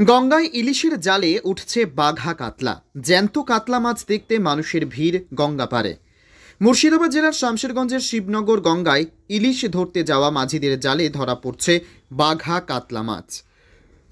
গঙ্গায় ইলিশের জালে উঠছে বাঘা কাতলা। জ্যান্ত কাতলা মাছ দেখতে মানুষের ভিড় গঙ্গা পারে। মুর্শিদাবাদ জেলার শামশেরগঞ্জের শিবনগর গঙ্গায় ইলিশ ধরতে যাওয়া মাঝিদের জালে ধরা পড়ছে বাঘা কাতলা মাছ।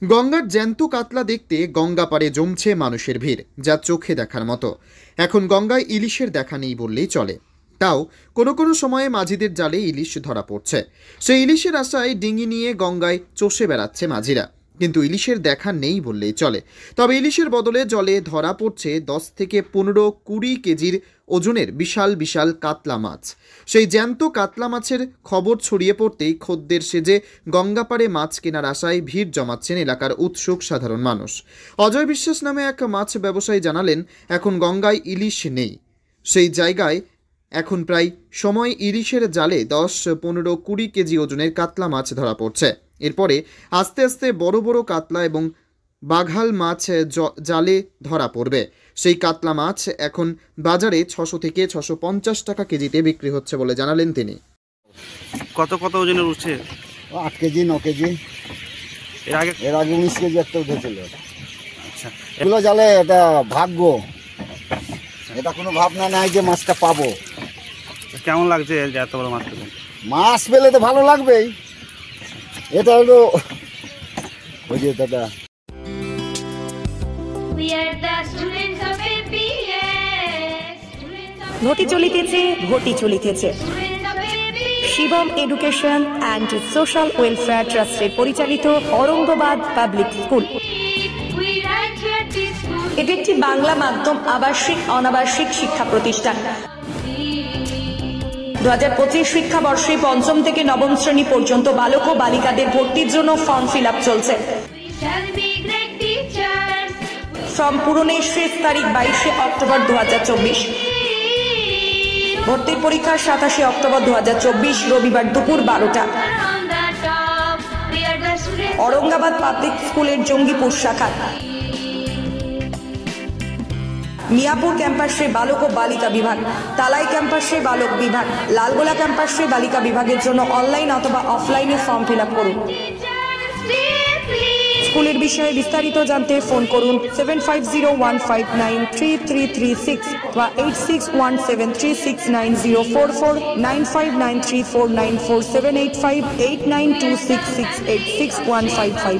গঙ্গার জ্যান্ত কাতলা দেখতে গঙ্গা পারে জমছে মানুষের ভিড়, যা চোখে দেখার মতো। এখন গঙ্গায় ইলিশের দেখা নেই বললেই চলে। তাও কোনো কোনো সময়ে মাঝিদের জালে ইলিশ ধরা পড়ছে। সেই ইলিশের আশায় ডিঙি নিয়ে গঙ্গায় চষে বেড়াচ্ছে মাঝিরা, কিন্তু ইলিশের দেখা নেই বললেই চলে। তবে ইলিশের বদলে জলে ধরা পড়ছে 10 থেকে 15-20 কেজির ওজনের বিশাল বিশাল কাতলা মাছ। সেই জ্যান্ত কাতলা মাছের খবর ছড়িয়ে পড়তেই খদ্দের সেজে গঙ্গাপাড়ে মাছ কেনার আশায় ভিড় জমাচ্ছেন এলাকার উৎসুক সাধারণ মানুষ। অজয় বিশ্বাস নামে এক মাছ ব্যবসায়ী জানালেন, এখন গঙ্গায় ইলিশ নেই। সেই জায়গায় এখন প্রায় সময় ইলিশের জালে 10, 15, 20 কেজি ওজনের কাতলা মাছ ধরা পড়ছে। এরপরে আস্তে আস্তে বড় বড় কাতলা এবং বাঘাল মাছ জালে ধরা পড়বে। সেই কাতলা মাছ এখন বাজারে 600 থেকে 650 টাকা কেজিতে বিক্রি হচ্ছে বলে জানালেন তিনি। কত কত ওজনের উঠছে? 8 কেজি 9 কেজি। এর আগে 19 কেজি একটা উঠেছিল। আচ্ছা, এগুলো জালে এটা ভাগ্য, এটা কোনো ভাবনা নাই যে মাছটা পাবো। কেমন লাগছে এত বড় মাছ পেলেন? মাছ পেলে তো ভালো লাগবেই। এটা হলো ওই যে দাদা, ঘটি চলিতেছে Shivam education and social welfare ট্রাস্টের পরিচালিত অরঙ্গবাদ পাবলিক স্কুল। এটি একটি বাংলা মাধ্যম আবাসিক অনাবাসিক শিক্ষা প্রতিষ্ঠান। 2025 শিক্ষাবর্ষে 5ম থেকে 9ম শ্রেণী পর্যন্ত বালক ও বালিকাদের ভর্তির জন্য ফর্ম ফিল আপ চলছে। ফর্ম পূরণের শেষ তারিখ 22 অক্টোবর 2024। ভর্তির পরীক্ষা 27 অক্টোবর 2024 রবিবার দুপুর 12টা। অরঙ্গাবাদ পাবলিক স্কুলের জঙ্গিপুর শাখা, মিয়াপুর ক্যাম্পাসে বালক ও বালিকা বিভাগ, তালাই ক্যাম্পাসে বালক বিভাগ, লালগোলা ক্যাম্পাসে বালিকা বিভাগের জন্য অনলাইন অথবা অফলাইনে ফর্ম ফিল আপ করুন। স্কুলের বিষয়ে বিস্তারিত জানতে ফোন করুন 7501593336 বা 8617369044, 9593494785, 8926686155।